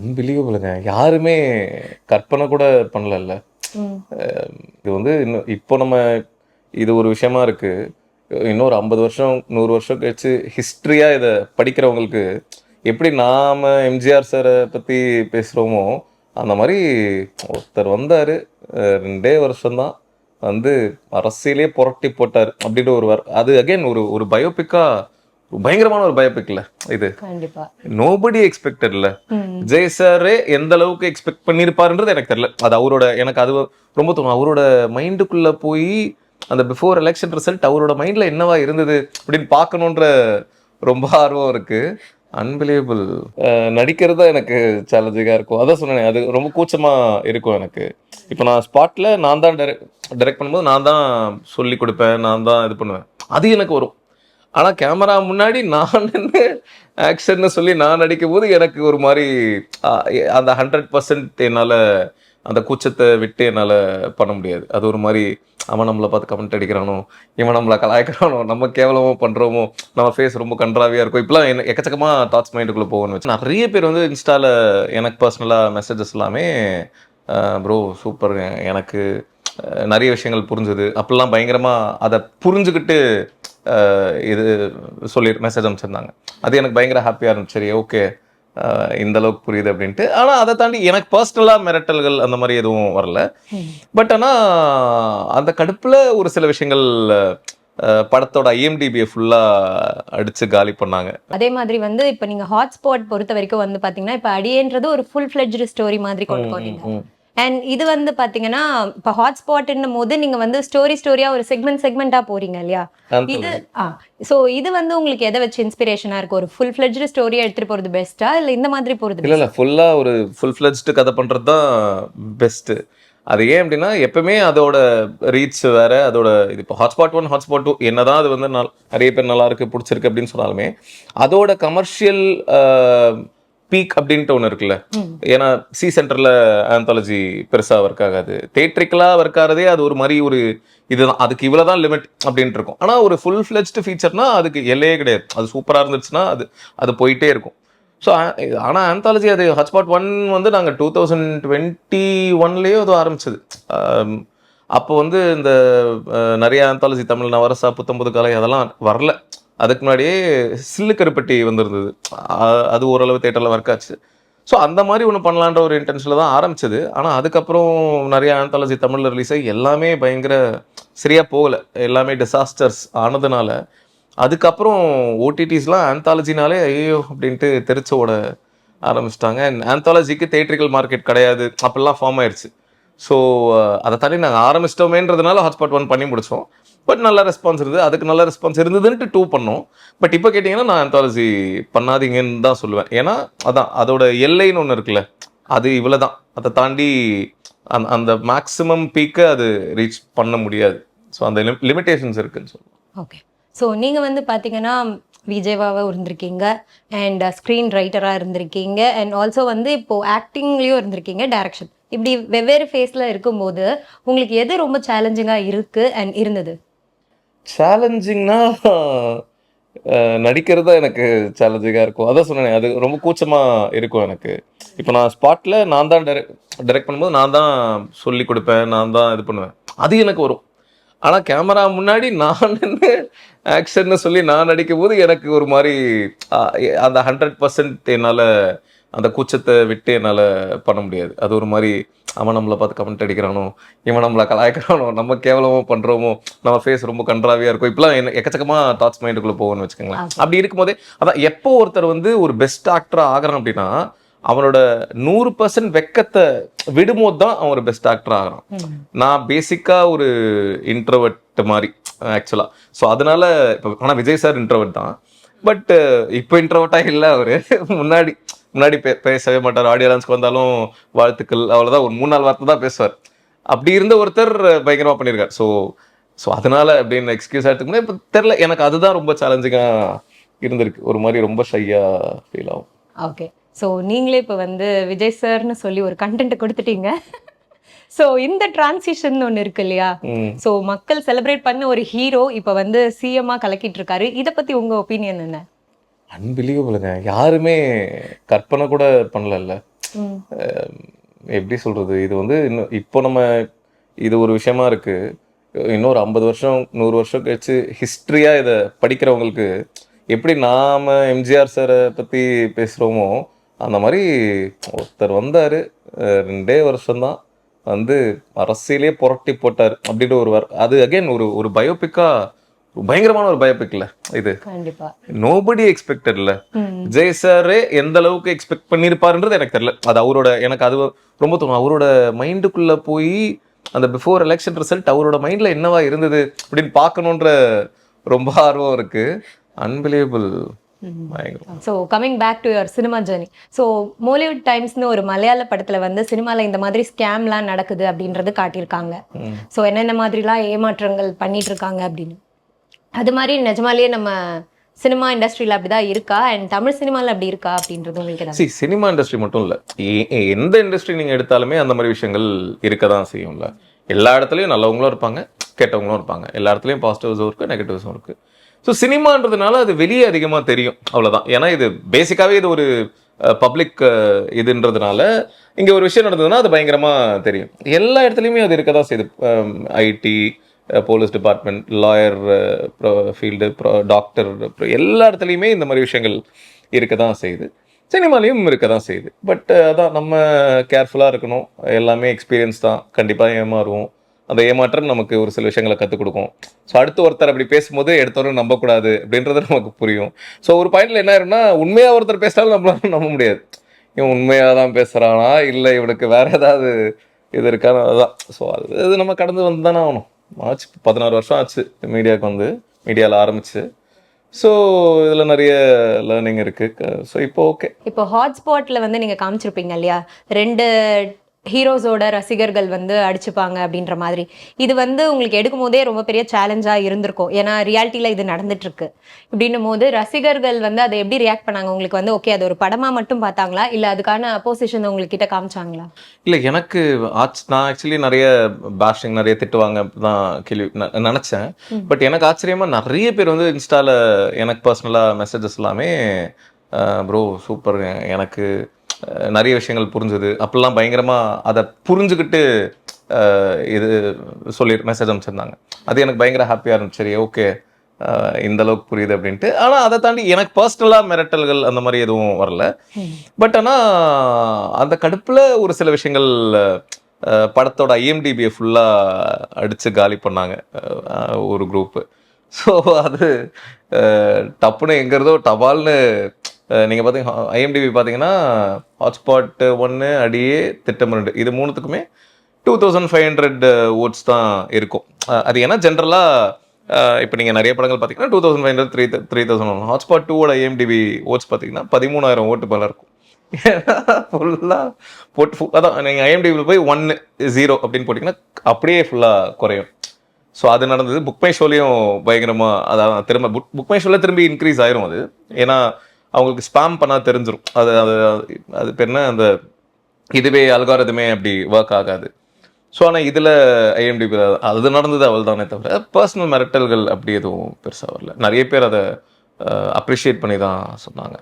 அன்பிலீவபிளுங்க. யாருமே கற்பனை கூட பண்ணலல்ல. ம். இது வந்து இன்னும் இப்போ நம்ம இது ஒரு விஷயமா இருக்கு. இன்னொரு 50 வருஷம், 100 வருஷம் கழிச்சு ஹிஸ்ட்ரியா இத படிக்கிறவங்களுக்கு, எப்படி நாம எம்ஜிஆர் சார பத்தி பேசுறோமோ, அந்த மாரி ஒருத்தர் வந்தாரு. 2 வருஷம் தான் வந்து அரசியலே புரட்டி போட்டாரு. அப்படின்ற ஒரு அது அகைன் ஒரு ஒரு பயோபிக்கா பயங்கரமான ஒரு பயோபிக்ல இது. கண்டிப்பா. நோபடி எக்ஸ்பெக்டட்ல. ம். விஜய் சாரே எந்த அளவுக்கு எக்ஸ்பெக்ட் பண்ணியிருப்பாருன்றது எனக்கு தெரியல. அது அவரோட எனக்கு அது ரொம்ப தோணும். அவரோட மைண்டுக்குள்ள போய் அந்த பிஃபோர் எலெக்ஷன் ரிசல்ட் அவரோட மைண்ட்ல என்னவா இருந்தது அப்படின்னு பார்க்கணுன்ற ரொம்ப ஆர்வம் இருக்கு. அன்பிலீவபிள். நடிக்கிறது தான் எனக்கு சேலஞ்சிங்காக இருக்கும். அதான் சொன்னேன், அது ரொம்ப கூச்சமா இருக்கும் எனக்கு. இப்போ நான் ஸ்பாட்ல நான் தான் டைரக்ட் பண்ணும்போது நான் தான் சொல்லி கொடுப்பேன், நான் தான் இது பண்ணுவேன். அது எனக்கு வரும். ஆனால் கேமரா முன்னாடி நான் நின்று ஆக்ஷன்னு சொல்லி நான் நடிக்கும் போது எனக்கு ஒரு மாதிரி அந்த 100% என்னால் அந்த கூச்சத்தை விட்டு என்னால் பண்ண முடியாது. அது ஒரு மாதிரி அவன் நம்மளை பார்த்து கமெண்ட் அடிக்கிறானோ, இவன் நம்மளை கலாய்க்கிறானோ, நம்ம கேவலமாக பண்ணுறோமோ, நம்ம ஃபேஸ் ரொம்ப கன்றாவியாக இருக்கும், இப்பெல்லாம் எக்கச்சக்கமாக தாட்ஸ் மைண்டுக்குள்ளே போகணும்னு வச்சு நிறைய பேர் வந்து இன்ஸ்டாவில் எனக்கு பர்சனலாக மெசேஜஸ் எல்லாமே ப்ரோ சூப்பர், எனக்கு நிறைய விஷயங்கள் புரிஞ்சுது அப்படிலாம் பயங்கரமாக அதை புரிஞ்சுக்கிட்டு இது சொல்லி மெசேஜ் அனுப்பிச்சிருந்தாங்க. அது எனக்கு பயங்கர ஹாப்பியாக இருந்துச்சு. சரி ஓகே, இந்த அளவுக்கு புரியுது அப்படின்ட்டு. ஆனால் அதை தாண்டி எனக்கு பர்சனலாக மிரட்டல்கள் அந்த மாதிரி எதுவும் வரல. பட் ஆனால் அந்த கடுப்பில் ஒரு சில விஷயங்கள் படத்தோட ஐஎம்டிபியை ஃபுல்லாக அடித்து காலி பண்ணாங்க. அதே மாதிரி வந்து இப்போ நீங்கள் ஹாட்ஸ்பாட் பொறுத்த வரைக்கும் வந்து பார்த்தீங்கன்னா, இப்போ அடியேன்றது ஒரு ஃபுல் ஃப்ளெட்ஜ்டு ஸ்டோரி மாதிரி கொண்டு போனீங்க. அண்ட் இது வந்து பார்த்தீங்கன்னா, இப்போ ஹாட்ஸ்பாட்ன்னும் போது நீங்கள் வந்து ஸ்டோரியாக ஒரு செக்மெண்ட்டாக போறீங்க இல்லையா? இது ஸோ இது வந்து உங்களுக்கு எதை வச்சு இன்ஸ்பிரேஷனாக இருக்கும்? ஒரு ஃபுல் ஃப்ளெட்ஜ்டு ஸ்டோரியாக எடுத்துகிட்டு போகிறது பெஸ்ட்டா, இல்லை இந்த மாதிரி போகிறது? இல்லை ஃபுல்லாக ஒரு ஃபுல் ஃப்ளெட்ஜ்டு கதை பண்ணுறது தான் பெஸ்ட்டு. அது ஏன் அப்படின்னா, எப்பவுமே அதோட ரீச் வேற, அதோட இது இப்போ ஹாட்ஸ்பாட் 1 ஹாட்ஸ்பாட் 2 என்னதான் அது வந்து நிறைய பேர் நல்லா இருக்கு பிடிச்சிருக்கு அப்படின்னு சொன்னாலுமே, அதோட கமர்ஷியல் பீக் அப்படின்ட்டு ஒன்று இருக்குல்ல. ஏன்னா சி சென்டரில் ஆந்தாலஜி பெருசாக ஒர்க் ஆகாது, தேட்ரிக்கலாக ஒர்க் ஆகிறதே அது ஒரு மாதிரி ஒரு இதுதான், அதுக்கு இவ்வளோதான் லிமிட் அப்படின்ட்டு இருக்கும். ஆனால் ஒரு ஃபுல் ஃப்ளெஜ்டு ஃபீச்சர்னா அதுக்கு எல்லையே கிடையாது. அது சூப்பராக இருந்துச்சுன்னா அது போயிட்டே இருக்கும். ஸோ ஆனால் ஆந்தாலஜி அது ஹாட்ஸ்பாட் 1 வந்து நாங்கள் 2021 ஏதோ ஆரம்பிச்சது. அப்போ வந்து இந்த நிறைய ஆந்தாலஜி தமிழ் நவரசா, புத்தம்புது கலை அதெல்லாம் வரல. அதுக்கு முன்னாடியே சில்லு கருப்பட்டி வந்திருந்தது. அது ஓரளவு தேட்டரில் ஒர்க் ஆச்சு. ஸோ அந்த மாதிரி ஒன்று பண்ணலான்ற ஒரு இன்டென்ஷனில் தான் ஆரம்பிச்சது. ஆனால் அதுக்கப்புறம் நிறைய ஆந்தாலஜி தமிழில் ரிலீஸ் ஆகி எல்லாமே பயங்கர சரியாக போகலை, எல்லாமே டிசாஸ்டர்ஸ் ஆனதுனால அதுக்கப்புறம் ஓடிடிஸ்லாம் ஆந்தாலஜினாலே ஐயோ அப்படின்ட்டு தெரிச்சு ஓட ஆரம்பிச்சிட்டாங்க. ஆந்தாலஜிக்கு தேட்ரிக்கல் மார்க்கெட் கிடையாது அப்படிலாம் ஃபார்ம் ஆயிடுச்சு. ஸோ அதை தாண்டி நாங்கள் ஆரம்பிச்சிட்டோமேன்றதுனால ஹாட்ஸ்பாட் 1 பண்ணி முடித்தோம். பட் நல்ல ரெஸ்பான்ஸ் இருந்தது, அதுக்கு நல்ல ரெஸ்பான்ஸ் இருந்ததுன்ட்டு 2 பண்ணோம். பட் இப்போ கேட்டிங்கன்னா நான் ஆந்தாலஜி பண்ணாதீங்கன்னு தான் சொல்லுவேன். ஏன்னா அதான் அதோட எல்லைன்னு ஒன்று இருக்குல்ல, அது இவ்வளோ தான், அதை தாண்டி அந்த மேக்ஸிமம் பீக்கை அது ரீச் பண்ண முடியாது. ஸோ அந்த லிமிட்டேஷன்ஸ் இருக்குன்னு சொல்லுவேன். ஓகே. ஸோ நீங்கள் வந்து பார்த்தீங்கன்னா விஜேவாக இருந்திருக்கீங்க, அண்ட் ஸ்க்ரீன் ரைட்டராக இருந்திருக்கீங்க, அண்ட் ஆல்சோ வந்து இப்போது ஆக்டிங்லேயும் இருந்திருக்கீங்க, டைரக்ஷன், இப்படி வெவ்வேறு ஃபேஸில் இருக்கும்போது உங்களுக்கு எது ரொம்ப சேலஞ்சிங்காக இருக்குது அண்ட் இருந்தது? சேலஞ்சிங்னா நடிக்கிறது தான் எனக்கு சேலஞ்சிங்காக இருக்கும். அதான் சொன்னேன், அது ரொம்ப கூச்சமாக இருக்கும் எனக்கு. இப்போ நான் ஸ்பாட்டில் நான் தான் டைரக்ட் பண்ணும்போது நான் தான் சொல்லி கொடுப்பேன், நான் தான் இது பண்ணுவேன். அது எனக்கு வரும். ஆனால் கேமரா முன்னாடி நான் நின்று ஆக்ஷன்னு சொல்லி நான் நடிக்கும் போது எனக்கு ஒரு மாதிரி அந்த 100% என்னால் அந்த கூச்சத்தை விட்டு என்னால் பண்ண முடியாது. அது ஒரு மாதிரி அவன் நம்மளை பார்த்து கமெண்ட் அடிக்கிறானோ, இவன் நம்மளை கலாய்க்கிறானோ, நம்ம கேவலமாக பண்ணுறோமோ, நம்ம ஃபேஸ் ரொம்ப கன்றாவியாக இருக்கும், இப்பெல்லாம் எக்கச்சக்கமாக தாட்ஸ் மைண்டுக்குள்ளே போகணும்னு வச்சுக்கோங்களேன். அப்படி இருக்கும்போதே அதான் எப்போ ஒருத்தர் வந்து ஒரு பெஸ்ட் ஆக்டராக ஆகிறான் அப்படின்னா, அவனோட 100% வெக்கத்தை விடும்போது தான் அவன் ஒரு பெஸ்ட் ஆக்டர் ஆகிறான். நான் பேசிக்காக ஒரு இன்ட்ரோவர்ட் மாதிரி ஆக்சுவலாக. ஸோ அதனால இப்போ ஆனால் விஜய் சார் இன்ட்ரோவர்ட் தான். பட் இப்போ இன்ட்ரோவர்ட்டாக இல்லை அவர். முன்னாடி பேசவே மாட்டார். ஆடியோ லான்ஸ்க்கு வந்தாலும் வாழ்த்துக்கள் அவ்வளோதான், ஒரு 3-4 வார்த்தை தான் பேசுவார். அப்படி இருந்த ஒருத்தர் பயங்கரமாக பண்ணியிருக்கார். ஸோ அதனால அப்படின்னு எக்ஸ்கியூஸ் எடுத்துக்கணும். இப்போ தெரில, எனக்கு அதுதான் ரொம்ப சேலஞ்சிங்காக இருந்திருக்கு. ஒரு மாதிரி ரொம்ப ஷையாக ஃபீல் ஆகும். ஓகே. ஸோ நீங்களே இப்போ வந்து விஜய் சார்னு சொல்லி ஒரு கண்டென்ட் கொடுத்துட்டீங்க. ஸோ இந்த டிரான்சிஷன் ஒன்று இருக்கு இல்லையா? ஸோ மக்கள் செலிப்ரேட் பண்ண ஒரு ஹீரோ இப்போ வந்து சிஎம்மாக கலக்கிட்டு இருக்காரு. இதை பற்றி உங்கள் ஒப்பீனியன் என்ன? அன்பிலீவபிளுங்க. யாருமே கற்பனை கூட பண்ணலல்ல. ம். எப்படி சொல்றது? இது வந்து இன்னும் இப்போ நம்ம இது ஒரு விஷயமா இருக்கு. இன்னொரு 50 வருஷம், 100 வருஷம் கழிச்சு ஹிஸ்ட்ரியா இத படிக்கிறவங்களுக்கு, எப்படி நாம எம்ஜிஆர் சார பத்தி பேசுறோமோ, அந்த மாரி ஒருத்தர் வந்தாரு. 2 வருஷம் தான் வந்து அரசியலே புரட்டி போட்டாரு. அப்படின்ற ஒரு அது அகைன் ஒரு ஒரு பயோபிக்கா பயங்கரமான ஒரு பயோபிக்ல இது. கண்டிப்பா. நோபடி எக்ஸ்பெக்டட்ல. ம். விஜய் சாரே எந்த அளவுக்கு எக்ஸ்பெக்ட் பண்ணியிருப்பாருன்றது எனக்கு தெரியல. அது அவரோட எனக்கு அது ரொம்ப தோணும். அவரோட மைண்டுக்குள்ள போய் அந்த பிஃபோர் எலெக்ஷன் ரிசல்ட் அவரோட மைண்ட்ல என்னவா இருந்தது அப்படின்னு பார்க்கணுன்ற ரொம்ப ஆர்வம் இருக்கு. அன்பிலீவபிள். பயங்கரம். So coming back to your cinema journey. So Mollywood டைம்ஸ்னு ஒரு மலையாள படத்தில் வந்து சினிமாவில் இந்த மாதிரி ஸ்கேம்லாம் நடக்குது அப்படின்றது காட்டியிருக்காங்க. ஸோ என்னென்ன மாதிரிலாம் ஏமாற்றங்கள் பண்ணிட்டு இருக்காங்க அப்படின்னு. அது மாதிரி நிஜமாலேயே நம்ம சினிமா இண்டஸ்ட்ரியில் அப்படிதான் இருக்கா அண்ட் தமிழ் சினிமாவில் அப்படி இருக்கா அப்படின்றது உங்களுக்கு சினிமா இண்டஸ்ட்ரி மட்டும் இல்லை, எந்த இண்டஸ்ட்ரி நீங்கள் எடுத்தாலுமே அந்த மாதிரி விஷயங்கள் இருக்க தான் செய்யும்ல. எல்லா இடத்துலையும் நல்லவங்களும் இருப்பாங்க, கெட்டவங்களும் இருப்பாங்க. எல்லா இடத்துலையும் பாசிட்டிவ்ஸும் இருக்குது, நெகட்டிவ்ஸும் இருக்குது. ஸோ சினிமான்றதுனால அது வெளியே அதிகமாக தெரியும், அவ்வளோதான். ஏன்னா இது பேசிக்காகவே இது ஒரு பப்ளிக் இதுன்றதுனால இங்கே ஒரு விஷயம் நடந்ததுன்னா அது பயங்கரமாக தெரியும். எல்லா இடத்துலையுமே அது இருக்க தான் செய்யுது. IT, police department, lawyer field, doctor, எல்லா இடத்துலையுமே இந்த மாதிரி விஷயங்கள் இருக்க தான் செய்யுது. சினிமாலையும் இருக்க தான் செய்யுது. பட் அதான் நம்ம கேர்ஃபுல்லாக இருக்கணும். எல்லாமே எக்ஸ்பீரியன்ஸ் தான். கண்டிப்பாக ஏமாறுவோம். அந்த ஏமாற்றம் நமக்கு ஒரு சில விஷயங்களை கற்றுக் கொடுக்கும். ஸோ அடுத்து ஒருத்தர் அப்படி பேசும்போது எடுத்தவரை நம்பக்கூடாது அப்படின்றது நமக்கு புரியும். ஸோ ஒரு பாயிண்டில் என்ன ஆயிரும்னா, உண்மையாக ஒருத்தர் பேசினாலும் நம்மளால நம்ப முடியாது. இவன் உண்மையாக தான் பேசுகிறானா இல்லை இவனுக்கு வேறு ஏதாவது இது இருக்கான்னு. அதுதான். ஸோ அது நம்ம கடந்து வந்து தானே ஆகணும். ஆச்சு 16 வருஷம் ஆச்சு மீடியாவுக்கு வந்து, மீடியாவில் ஆரம்பிச்சு. ஸோ இதில் நிறைய லேர்னிங் இருக்குது. ஸோ இப்போ ஓகே. இப்போ ஹாட்ஸ்பாட்டில் வந்து நீங்கள் காமிச்சிருப்பீங்க இல்லையா, 2 ஹீரோஸோட ரசிகர்கள் வந்து அடிச்சுப்பாங்க அப்படின்ற மாதிரி. இது வந்து உங்களுக்கு எடுக்கும் போதே ரொம்ப பெரிய சேலஞ்சாக இருந்திருக்கும். ஏன்னா ரியாலிட்டியில் இது நடந்துட்டுருக்கு. இப்படின்னும் போது ரசிகர்கள் வந்து அதை எப்படி ரியாக்ட் பண்ணாங்க? உங்களுக்கு வந்து ஓகே அது ஒரு படமாக மட்டும் பார்த்தாங்களா இல்லை அதுக்கான அப்போசிஷன் உங்கள்கிட்ட காமிச்சாங்களா? இல்லை, எனக்கு நான் ஆக்சுவலி நிறைய பேஷிங், நிறைய திட்டுவாங்க தான் கேள்வி நினச்சேன். பட் எனக்கு ஆச்சரியமாக நிறைய பேர் வந்து இன்ஸ்டாவில் எனக்கு பர்சனலாக மெசேஜஸ் எல்லாமே ப்ரோ சூப்பர், எனக்கு நிறைய விஷயங்கள் புரிஞ்சுது அப்படிலாம் பயங்கரமாக அதை புரிஞ்சுக்கிட்டு இது சொல்லி மெசேஜ் அனுப்பிச்சிருந்தாங்க. அது எனக்கு பயங்கர ஹாப்பியாக இருந்துச்சு. சரி ஓகே, இந்த அளவுக்கு புரியுது அப்படின்ட்டு. ஆனால் அதை தாண்டி எனக்கு பர்சனலாக மிரட்டல்கள் அந்த மாதிரி எதுவும் வரல. பட் ஆனால் அந்த கடுப்பில் ஒரு சில விஷயங்கள் படத்தோட ஐஎம்டிபியை ஃபுல்லாக அடித்து காலி பண்ணாங்க ஒரு குரூப்பு. ஸோ அது டப்புன்னு எங்கிறதோ டபால்னு நீங்கள் பார்த்தீங்க ஐஎம்டிபி பார்த்தீங்கன்னா ஹாட்ஸ்பாட் 1 அடியே திட்டம் 2 இது 3த்துக்குமே 2500 ஓட்ஸ் தான் இருக்கும். அது ஏன்னா ஜென்ரலாக இப்போ நீங்கள் நிறைய படங்கள் பார்த்தீங்கன்னா 2500 3000 ஹாட்ஸ்பாட் 2ஓட ஐஎம்டிபி ஓட்ஸ் பார்த்தீங்கன்னா 13,000 ஓட்டு மேலே இருக்கும். ஃபுல்லாக போட்டு அதான் நீங்கள் ஐஎம்டிபியில் போய் 1 0 அப்படின்னு போட்டிங்கன்னா அப்படியே ஃபுல்லாக குறையும். ஸோ அது நடந்தது. புக் மை ஷோலையும் பயங்கரமாக அதான் திரும்ப புக் மை ஷோவில் திரும்பி இன்க்ரீஸ் ஆயிரும். அது ஏன்னா அவங்களுக்கு ஸ்பாம் பண்ணால் தெரிஞ்சிடும். அது அது அது பேர் என்ன, அந்த இதுவே அல்காரதுமே அப்படி ஒர்க் ஆகாது. ஸோ ஆனால் இதில் ஐஎம்டிபி அது நடந்தது அவள் தானே தவிர பர்சனல் மிரட்டல்கள் அப்படி எதுவும் பெருசாக வரல. நிறைய பேர் அதை அப்ரிஷியேட் பண்ணி தான் சொன்னாங்க.